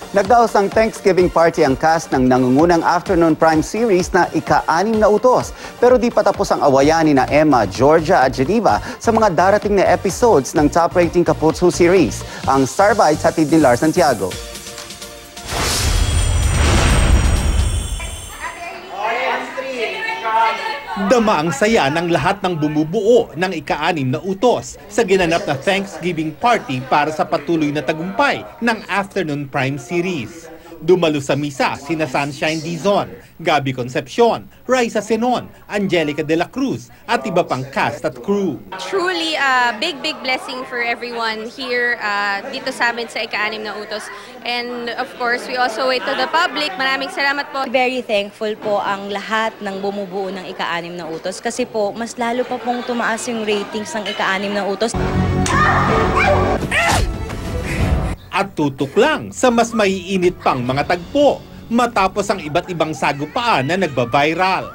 Nagdaos ng Thanksgiving party ang cast ng nangungunang afternoon prime series na ika-6 na utos. Pero di pa tapos ang awayan ni na Emma, Georgia at Geneva sa mga darating na episodes ng top-rating Kaputso series. Ang Star Bites hatid ni Lars Santiago. Dama ang saya ng lahat ng bumubuo ng ika-6 na utos sa ginanap na Thanksgiving party para sa patuloy na tagumpay ng Afternoon Prime Series. Dumalo sa misa sina Sunshine Dizon, Gabby Concepcion, Raisa Senon, Angelica de la Cruz at iba pang cast at crew. Truly a big blessing for everyone here dito sa amin sa ika-6 na utos. And of course, we also wait to the public. Maraming salamat po. Very thankful po ang lahat ng bumubuo ng ika-6 na utos kasi po mas lalo pa pong tumaas yung ratings ng ika-6 na utos. At tutok lang sa mas maiinit pang mga tagpo matapos ang iba't ibang sagupaan na nagba-viral.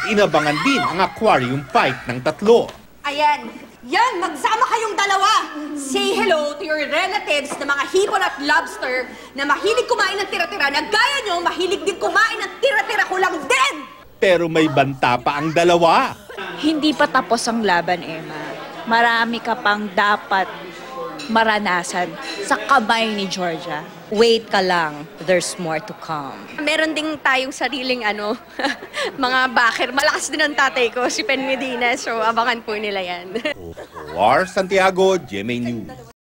Inabangan din ang aquarium fight ng tatlo. Ayan, yan, magsama kayong dalawa. Say hello to your relatives na mga hipon at lobster na mahilig kumain ng tira-tira na gaya nyo, mahilig din kumain ng tira-tira ko lang din. Pero may banta pa ang dalawa. Hindi pa tapos ang laban, Emma. Marami ka pang dapat maranasan sa kamay ni Georgia. Wait ka lang, there's more to come. Meron ding tayong sariling mga backer. Malakas din ang tatay ko, si Pen Medina. So abangan po nila yan. Lars Santiago, GMA News.